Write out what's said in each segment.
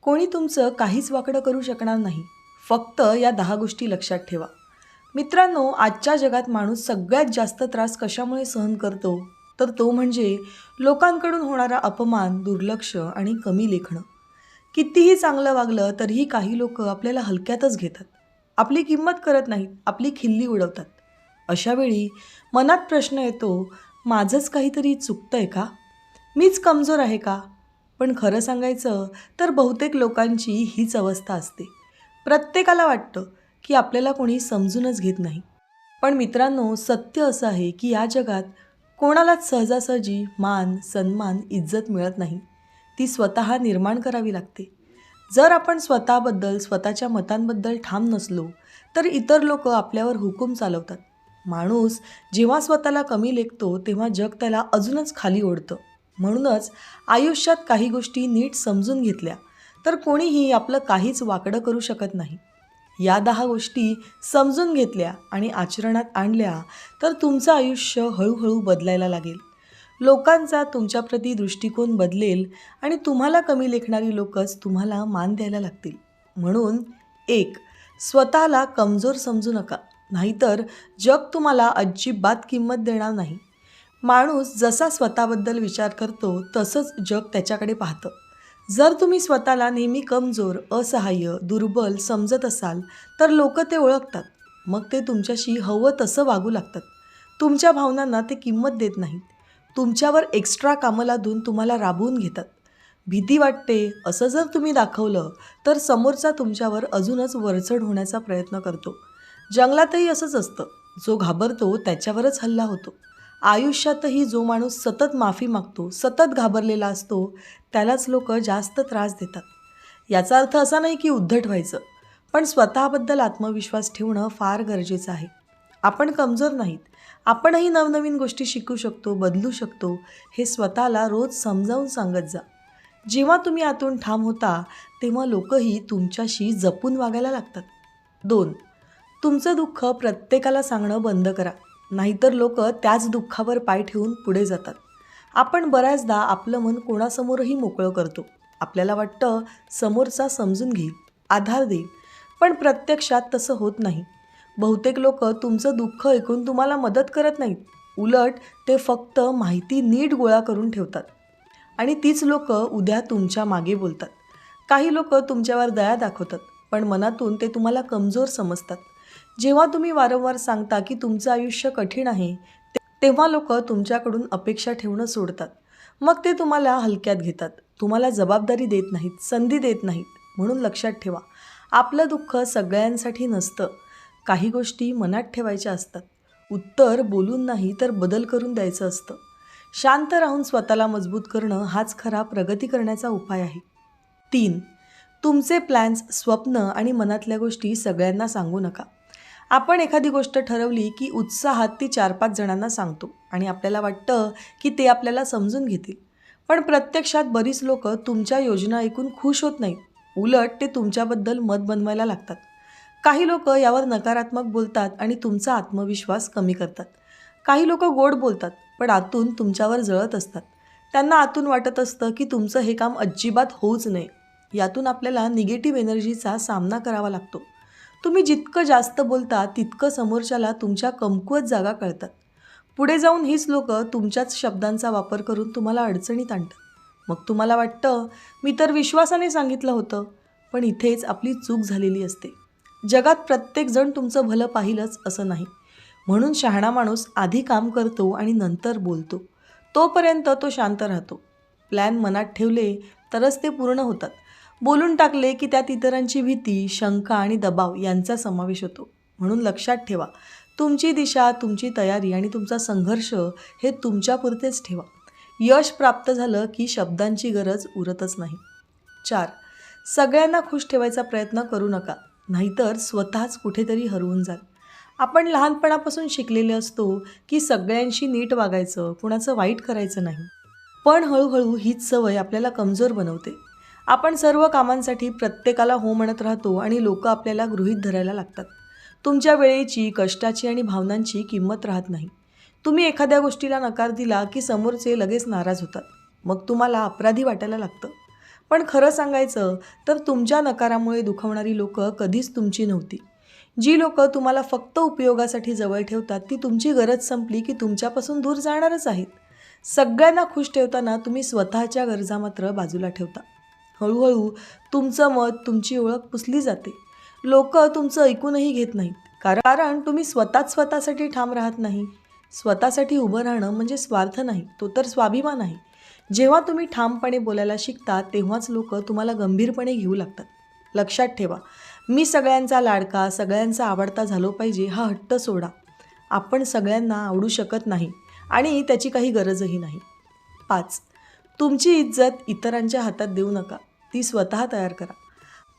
कोणी तुमचं काहीच वाकडं करू शकणार नाही. फक्त या 10 गोष्टी लक्षात ठेवा. मित्रांनो, आजच्या जगात माणूस सगळ्यात जास्त त्रास कशामुळे सहन करतो? तर तो म्हणजे लोकांकडून होणारा अपमान, दुर्लक्ष आणि कमी लेखणं. कितीही चांगलं वागलं तरीही काही लोक आपल्याला हलक्यातच घेतात. आपली किंमत करत नाहीत, आपली खिल्ली उडवतात. अशा वेळी मनात प्रश्न येतो, माझंच काहीतरी चुकतंय का? मीच कमजोर आहे का? पण खरं सांगायचं तर बहुतेक लोकांची हीच अवस्था असते. प्रत्येकाला वाटतं की आपल्याला कोणी समजूनच घेत नाही. पण मित्रांनो, सत्य असं आहे की या जगात कोणालाच सहजासहजी मान, सन्मान, इज्जत मिळत नाही. ती स्वतः निर्माण करावी लागते. जर आपण स्वतःबद्दल, स्वतःच्या मतांबद्दल ठाम नसलो तर इतर लोक आपल्यावर हुकूम चालवतात. माणूस जेव्हा स्वतःला कमी लेखतो तेव्हा जग त्याला अजूनच खाली ओढतं. म्हणूनच आयुष्यात काही गोष्टी नीट समजून घेतल्या तर कोणीही आपलं काहीच वाकडं करू शकत नाही. या 10 गोष्टी समजून घेतल्या आणि आचरणात आणल्या तर तुमचं आयुष्य हळूहळू बदलायला लागेल. लोकांचा तुमच्याप्रती दृष्टिकोन बदलेल आणि तुम्हाला कमी लेखणारी लोकच तुम्हाला मान द्यायला लागतील. म्हणून 1. स्वतःला कमजोर समजू नका, नाहीतर जग तुम्हाला अजिबात किंमत देणार नाही. माणूस जसा स्वतःबद्दल विचार करतो तसंच जग त्याच्याकडे पाहतं. जर तुम्ही स्वतःला नेहमी कमजोर, असहाय्य, दुर्बल समजत असाल तर लोक ते ओळखतात. मग ते तुमच्याशी हवं तसं वागू लागतात. तुमच्या भावनांना ते किंमत देत नाहीत. तुमच्यावर एक्स्ट्रा कामं लादून तुम्हाला राबवून घेतात. भीती वाटते असं जर तुम्ही दाखवलं तर समोरचा तुमच्यावर अजूनच वरचढ होण्याचा प्रयत्न करतो. जंगलातही असंच असतं. जो घाबरतो त्याच्यावरच हल्ला होतो. आयुष्यातही जो माणूस सतत माफी मागतो, सतत घाबरलेला असतो, त्यालाच लोक जास्त त्रास देतात. याचा अर्थ असा नाही की उद्धट व्हायचं, पण स्वतःबद्दल आत्मविश्वास ठेवणं फार गरजेचं आहे. आपण कमजोर नाहीत. आपणही नवनवीन गोष्टी शिकू शकतो, बदलू शकतो, हे स्वतःला रोज समजावून सांगत जा. जेव्हा तुम्ही आतून ठाम होता तेव्हा लोकही तुमच्याशी जपून वागायला लागतात. 2. तुमचं दुःख प्रत्येकाला सांगणं बंद करा, नाहीतर लोक त्याच दुःखावर पाय ठेवून पुढे जातात. आपण बऱ्याचदा आपलं मन कोणासमोरही मोकळं करतो. आपल्याला वाटतं समोरचा समजून घेईल, आधार देईल, पण प्रत्यक्षात तसं होत नाही. बहुतेक लोक तुमचं दुःख ऐकून तुम्हाला मदत करत नाहीत. उलट ते फक्त माहिती नीट गोळा करून ठेवतात आणि तीच लोक उद्या तुमच्या मागे बोलतात. काही लोक तुमच्यावर दया दाखवतात, पण मनातून ते तुम्हाला कमजोर समजतात. जेव्हा तुम्ही वारंवार सांगता की तुमचं आयुष्य कठीण आहे, तेव्हा लोक तुमच्याकडून अपेक्षा ठेवणं सोडतात. मग ते तुम्हाला हलक्यात घेतात, तुम्हाला जबाबदारी देत नाहीत, संधी देत नाहीत. म्हणून लक्षात ठेवा, आपलं दुःख सगळ्यांसाठी नसतं. काही गोष्टी मनात ठेवायच्या असतात. उत्तर बोलून नाही तर बदल करून द्यायचं असतं. शांत राहून स्वतःला मजबूत करणं हाच खरा प्रगती करण्याचा उपाय आहे. 3. तुमचे प्लॅन्स, स्वप्न आणि मनातल्या गोष्टी सगळ्यांना सांगू नका. आपण एखादी गोष्ट ठरवली की उत्साहात ती 4-5 जणांना सांगतो आणि आपल्याला वाटतं की ते आपल्याला समजून घेतील. पण प्रत्यक्षात बरीच लोक तुमच्या योजना ऐकून खुश होत नाहीत. उलट ते तुमच्याबद्दल मत बनवायला लागतात. काही लोक यावर नकारात्मक बोलतात आणि तुमचा आत्मविश्वास कमी करतात. काही लोक गोड बोलतात पण आतून तुमच्यावर जळत असतात. त्यांना आतून वाटत असतं की तुमचं हे काम अजिबात होऊच नये. यातून आपल्याला निगेटिव्ह एनर्जीचा सामना करावा लागतो. तुम्ही जितकं जास्त बोलता तितकं समोरच्याला तुमच्या कमकुवत जागा कळतात. पुढे जाऊन हीच लोक तुमच्याच शब्दांचा वापर करून तुम्हाला अडचणीत आणतात. मग तुम्हाला वाटतं, मी तर विश्वासाने सांगितलं होतं. पण इथेच आपली चूक झालेली असते. जगात प्रत्येकजण तुमचं भलं पाहिलंच असं नाही. म्हणून शहाणा माणूस आधी काम करतो आणि नंतर बोलतो. तोपर्यंत तो शांत राहतो. प्लॅन मनात ठेवले तरच ते पूर्ण होतात. बोलून टाकले की त्यात इतरांची भीती, शंका आणि दबाव यांचा समावेश होतो. म्हणून लक्षात ठेवा, तुमची दिशा, तुमची तयारी आणि तुमचा संघर्ष हे तुमच्यापुरतेच ठेवा. यश प्राप्त झालं की शब्दांची गरज उरतच नाही. 4. सगळ्यांना खुश ठेवायचा प्रयत्न करू नका, नाहीतर स्वतःच कुठेतरी हरवून जाल. आपण लहानपणापासून शिकलेले असतो की सगळ्यांशी नीट वागायचं, कुणाचं वाईट करायचं नाही. पण हळूहळू हीच सवय आपल्याला कमजोर बनवते. आपण सर्व कामांसाठी प्रत्येकाला हो म्हणत राहतो आणि लोक आपल्याला गृहीत धरायला लागतात. तुमच्या वेळेची, कष्टाची आणि भावनांची किंमत राहत नाही. तुम्ही एखाद्या गोष्टीला नकार दिला की समोरचे लगेच नाराज होतात. मग तुम्हाला अपराधी वाटायला लागतं. पण खरं सांगायचं तर तुमच्या नकारामुळे दुखवणारी लोकं कधीच तुमची नव्हती. जी लोकं तुम्हाला फक्त उपयोगासाठी जवळ ठेवतात ती तुमची गरज संपली की तुमच्यापासून दूर जाणारच आहेत. सगळ्यांना खुश ठेवताना तुम्ही स्वतःच्या गरजा मात्र बाजूला ठेवता. हळूहळू तुमचं मत, तुमची ओळख पुसली जाते. लोकं तुमचं ऐकूनही घेत नाहीत. कारण तुम्ही स्वतःसाठी ठाम राहत नाही. स्वतःसाठी उभं राहणं म्हणजे स्वार्थ नाही, तो तर स्वाभिमान आहे. जेव्हा तुम्ही ठामपणे बोलायला शिकता तेव्हाच लोकं तुम्हाला गंभीरपणे घेऊ लागतात. लक्षात ठेवा, मी सगळ्यांचा लाडका, सगळ्यांचा आवडता झालो पाहिजे हा हट्ट सोडा. आपण सगळ्यांना आवडू शकत नाही आणि त्याची काही गरजही नाही. 5. तुमची इज्जत इतरांच्या हातात देऊ नका, ती स्वतः तयार करा.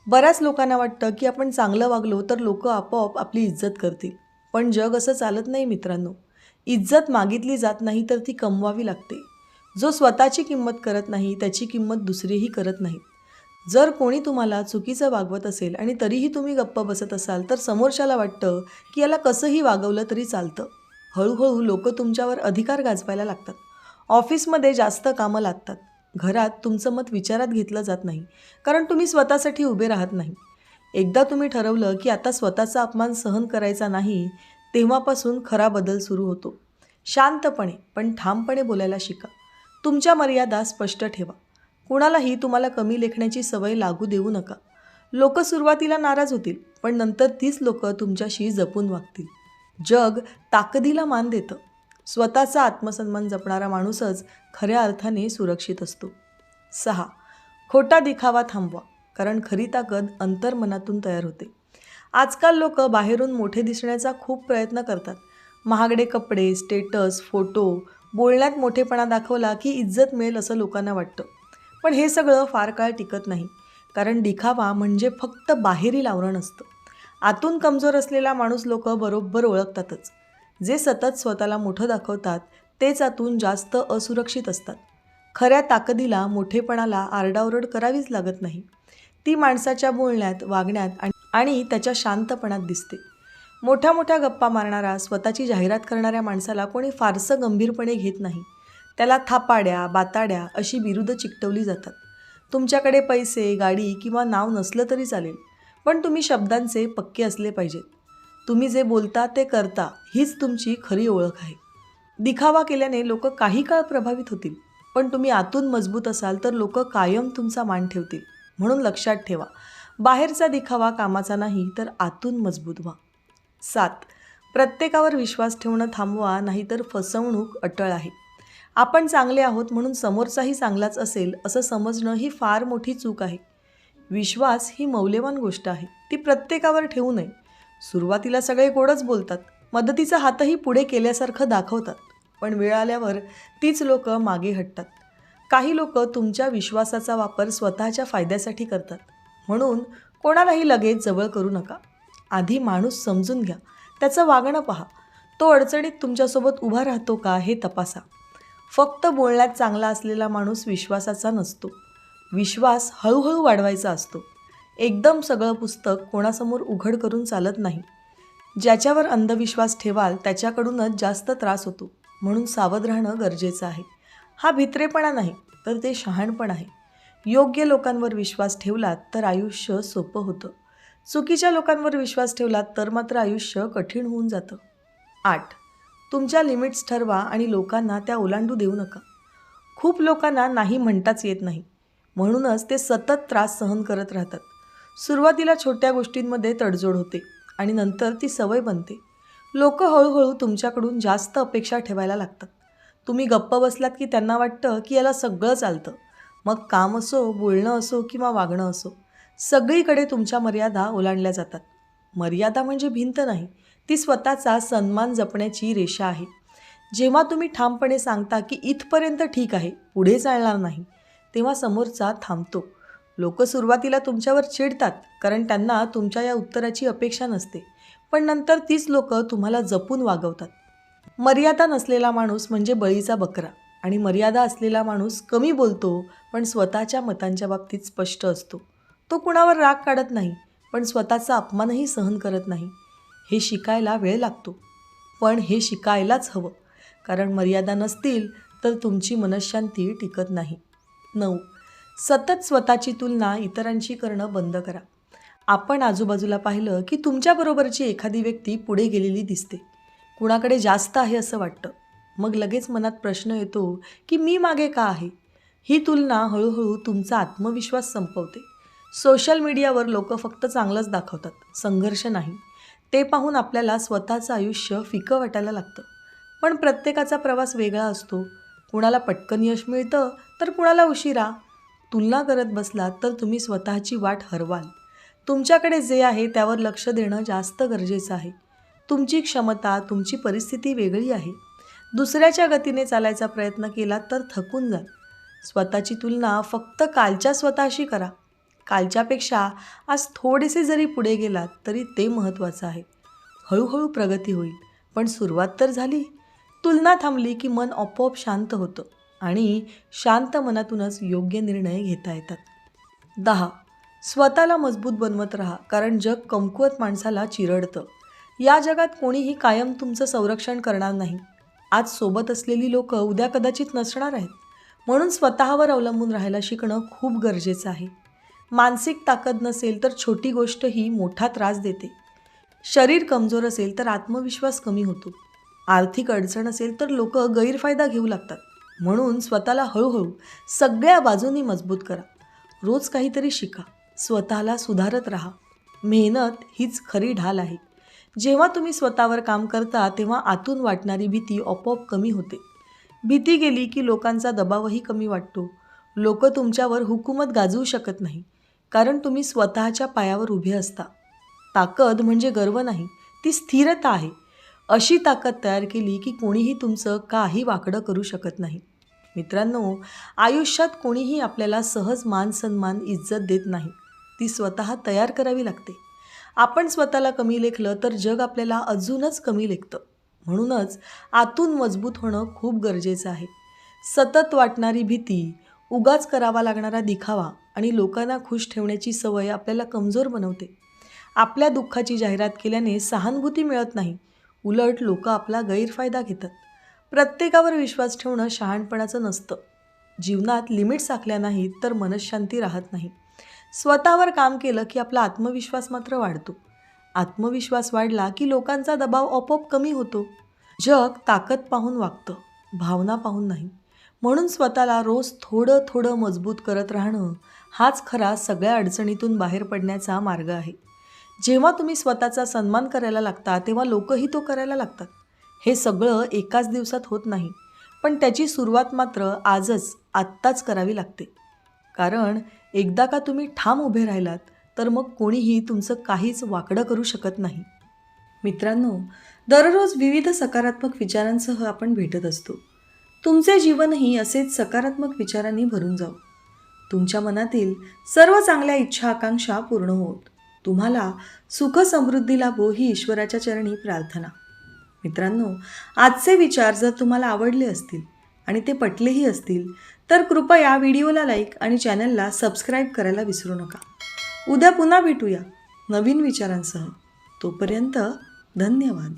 बऱ्याच लोकांना वाटतं की आपण चांगलं वागलो तर लोकं आपोआप आपली इज्जत करतील. पण जग असं चालत नाही मित्रांनो. इज्जत मागितली जात नाही तर ती कमवावी लागते. जो स्वतःची किंमत करत नाही त्याची किंमत दुसरेही करत नाहीत. जर कोणी तुम्हाला चुकीचं वागवत असेल आणि तरीही तुम्ही गप्प बसत असाल तर समोरच्याला वाटतं की याला कसंही वागवलं तरी चालतं. हळूहळू लोकं तुमच्यावर अधिकार गाजवायला लागतात. ऑफिसमध्ये जास्त कामं लागतात. घरात तुमचं मत विचारात घेतलं जात नाही कारण तुम्ही स्वतःसाठी उभे राहत नाही. एकदा तुम्ही ठरवलं की आता स्वतःचा अपमान सहन करायचा नाही, तेव्हापासून खरा बदल सुरू होतो. शांतपणे पण ठामपणे बोलायला शिका. तुमच्या मर्यादा स्पष्ट ठेवा. कुणालाही तुम्हाला कमी लेखण्याची सवय लागू देऊ नका. लोकं सुरुवातीला नाराज होतील, पण नंतर तीच लोकं तुमच्याशी जपून वागतील. जग ताकदीला मान देतं. स्वतःचा आत्मसन्मान जपणारा माणूसच खऱ्या अर्थाने सुरक्षित असतो. 6. खोटा दिखावा थांबवा, कारण खरी ताकद अंतर्मनातून तयार होते. आजकाल लोकं बाहेरून मोठे दिसण्याचा खूप प्रयत्न करतात. महागडे कपडे, स्टेटस, फोटो, बोलण्यात मोठेपणा दाखवला की इज्जत मिळेल असं लोकांना वाटतं. पण हे सगळं फार काळ टिकत नाही, कारण दिखावा म्हणजे फक्त बाहेरील आवरण असतं. आतून कमजोर असलेला माणूस लोकं बरोबर ओळखतातच. जे सतत स्वतःला मोठं दाखवतात तेच आतून जास्त असुरक्षित असतात. खऱ्या ताकदीला, मोठेपणाला आरडाओरड करावीच लागत नाही. ती माणसाच्या बोलण्यात, वागण्यात आणि त्याच्या शांतपणात दिसते. मोठ्या मोठ्या गप्पा मारणारा, स्वतःची जाहिरात करणाऱ्या माणसाला कोणी फारसं गंभीरपणे घेत नाही. त्याला थापाड्या, बाताड्या अशी बिरुदं चिकटवली जातात. तुमच्याकडे पैसे, गाडी किंवा नाव नसलं तरी चालेल, पण तुम्ही शब्दांचे पक्के असले पाहिजेत. तुम्ही जे बोलता ते करता, हीच तुमची खरी ओळख आहे. दिखावा केल्याने लोक काही काळ प्रभावित होतील, पण तुम्ही आतून मजबूत असाल तर लोक कायम तुमचा मान ठेवतील. म्हणून लक्षात ठेवा, बाहेरचा दिखावा कामाचा नाही तर आतून मजबूत व्हा. 7. प्रत्येकावर विश्वास ठेवणं थांबवा, नाहीतर फसवणूक अटळ आहे. आपण चांगले आहोत म्हणून समोरचाही चांगलाच असेल असं समजणं ही फार मोठी चूक आहे. विश्वास ही मौल्यवान गोष्ट आहे, ती प्रत्येकावर ठेवू नये. सुरुवातीला सगळे गोडच बोलतात, मदतीचा हातही पुढे केल्यासारखं दाखवतात, पण वेळ आल्यावर तीच लोकं मागे हटतात. काही लोकं तुमच्या विश्वासाचा वापर स्वतःच्या फायद्यासाठी करतात. म्हणून कोणालाही लगेच जवळ करू नका. आधी माणूस समजून घ्या, त्याचं वागणं पहा. तो अडचणीत तुमच्यासोबत उभा राहतो का हे तपासा. फक्त बोलण्यात चांगला असलेला माणूस विश्वासाचा नसतो. विश्वास हळूहळू वाढवायचा असतो. एकदम सगळं पुस्तक कोणासमोर उघड करून चालत नाही. ज्याच्यावर अंधविश्वास ठेवाल त्याच्याकडूनच जास्त त्रास होतो. म्हणून सावध राहणं गरजेचं आहे. हा भित्रेपणा नाही तर ते शहाणपण आहे. योग्य लोकांवर विश्वास ठेवलात तर आयुष्य सोपं होतं. चुकीच्या लोकांवर विश्वास ठेवलात तर मात्र आयुष्य कठीण होऊन जातं. 8. तुमच्या लिमिट्स ठरवा आणि लोकांना त्या ओलांडू देऊ नका. खूप लोकांना नाही म्हणताच येत नाही, म्हणूनच ते सतत त्रास सहन करत राहतात. सुरुवातीला छोट्या गोष्टींमध्ये तडजोड होते आणि नंतर ती सवय बनते. लोक हळूहळू तुमच्याकडून जास्त अपेक्षा ठेवायला लागतात. तुम्ही गप्प बसलात की त्यांना वाटतं की याला सगळं चालतं. मग काम असो, बोलणं असो किंवा वागणं असो, सगळीकडे तुमच्या मर्यादा ओलांडल्या जातात. मर्यादा म्हणजे भिंत नाही, ती स्वतःचा सन्मान जपण्याची रेषा आहे. जेव्हा तुम्ही ठामपणे सांगता की इथपर्यंत ठीक आहे, पुढे चालणार नाही, तेव्हा समोरचा थांबतो. लोक सुरुवातीला तुमच्यावर चिडतात कारण त्यांना तुमच्या या उत्तराची अपेक्षा नसते, पण नंतर तीच लोक तुम्हाला जपून वागवतात. मर्यादा नसलेला माणूस म्हणजे बळीचा बकरा आणि मर्यादा असलेला माणूस कमी बोलतो पण स्वतःच्या मतांच्या बाबतीत स्पष्ट असतो. तो कुणावर राग काढत नाही, पण स्वतःचा अपमानही सहन करत नाही. हे शिकायला वेळ लागतो, पण हे शिकायलाच हवं, कारण मर्यादा नसतील तर तुमची मनःशांती टिकत नाही. 9. सतत स्वतःची तुलना इतरांशी करणं बंद करा. आपण आजूबाजूला पाहिलं की तुमच्याबरोबरची एखादी व्यक्ती पुढे गेलेली दिसते. कुणाकडे जास्त आहे असं वाटतं. मग लगेच मनात प्रश्न येतो की मी मागे का आहे? ही तुलना हळूहळू तुमचा आत्मविश्वास संपवते. सोशल मीडियावर लोक फक्त चांगलंच दाखवतात, संघर्ष नाही. ते पाहून आपल्याला स्वतःचं आयुष्य फिकं वाटायला लागतं. पण प्रत्येकाचा प्रवास वेगळा असतो. कुणाला पटकन यश मिळतं तर कुणाला उशिरा. तुलना करत बसलात तर तुम्ही स्वतःची वाट हरवाल. तुमच्याकडे जे आहे त्यावर लक्ष देणं जास्त गरजेचं आहे. तुमची क्षमता, तुमची परिस्थिती वेगळी आहे. दुसऱ्याच्या गतीने चालायचा प्रयत्न केला तर थकून जाल. स्वतःची तुलना फक्त कालच्या स्वतःशी करा. कालच्यापेक्षा आज थोडेसे जरी पुढे गेलात तरी ते महत्त्वाचं आहे. हळूहळू प्रगती होईल, पण सुरुवात तर झाली. तुलना थांबली की मन आपोआप शांत होतं आणि शांत मनातूनच योग्य निर्णय घेता येतात. 10. स्वतःला मजबूत बनवत राहा, कारण जग कमकुवत माणसाला चिरडतं. या जगात कोणीही कायम तुमचं संरक्षण करणार नाही. आज सोबत असलेली लोकं उद्या कदाचित नसणार आहेत. म्हणून स्वतःवर अवलंबून राहायला शिकणं खूप गरजेचं आहे. मानसिक ताकद नसेल तर छोटी गोष्टही मोठा त्रास देते. शरीर कमजोर असेल तर आत्मविश्वास कमी होतो. आर्थिक अडचण असेल तर लोक गैरफायदा घेऊ लागतात. म्हणून स्वतःला हळूहळू सगळ्या बाजूनी मजबूत करा. रोज काहीतरी शिका, स्वतःला सुधारत राहा. मेहनत हीच खरी ढाल आहे. जेव्हा तुम्ही स्वतःवर काम करता तेव्हा आतून वाटणारी भीती आपोआप कमी होते. भीती गेली की लोकांचा दबावही कमी वाटतो. लोक तुमच्यावर हुकूमत गाजवू शकत नाही, कारण तुम्ही स्वतःच्या पायावर उभे असता. ताकद म्हणजे गर्व नाही, ती स्थिरता आहे. अशी ताकद तयार केली की कोणीही तुमचं काही वाकडं करू शकत नाही. मित्रांनो, आयुष्यात कोणीही आपल्याला सहज मान सन्मान इज्जत देत नाही. ती स्वतः तयार करावी लागते. आपण स्वतःला कमी लेखलं तर जग आपल्याला अजूनच कमी लेखतं. म्हणूनच आतून मजबूत होणं खूप गरजेचं आहे. सतत वाटणारी भीती, उगाच करावा लागणारा दिखावा आणि लोकांना खुश ठेवण्याची सवय आपल्याला कमजोर बनवते. आपल्या दुःखाची जाहिरात केल्याने सहानुभूती मिळत नाही, उलट लोक आपला गैरफायदा घेतात. प्रत्येकावर विश्वास ठेवणं शहाणपणाचं नसतं. जीवनात लिमिट्स आखल्या नाहीत तर मनःशांती राहत नाही. स्वतःवर काम केलं की आपला आत्मविश्वास मात्र वाढतो. आत्मविश्वास वाढला की लोकांचा दबाव आपोआप कमी होतो. जग ताकद पाहून वागतं, भावना पाहून नाही. म्हणून स्वतःला रोज थोडं थोडं मजबूत करत राहणं हाच खरा सगळ्या अडचणीतून बाहेर पडण्याचा मार्ग आहे. जेव्हा तुम्ही स्वतःचा सन्मान करायला लागता तेव्हा लोकही तो करायला लागतात. हे सगळं एकाच दिवसात होत नाही, पण त्याची सुरुवात मात्र आत्ताच करावी लागते. कारण एकदा का तुम्ही ठाम उभे राहिलात तर मग कोणीही तुमचं काहीच वाकडं करू शकत नाही. मित्रांनो, दररोज विविध सकारात्मक विचारांसह आपण भेटत असतो. तुमचे जीवनही असेच सकारात्मक विचारांनी भरून जाऊ. तुमच्या मनातील सर्व चांगल्या इच्छा आकांक्षा पूर्ण होत. तुम्हाला सुख समृद्धी लाभो ही ईश्वराच्या चरणी प्रार्थना. मित्रांनो, आजचे विचार जर तुम्हाला आवडले असतील आणि ते पटलेही असतील तर कृपया व्हिडिओला लाईक आणि चॅनलला सबस्क्राईब करायला विसरू नका. उद्या पुन्हा भेटूया नवीन विचारांसह. तोपर्यंत धन्यवाद.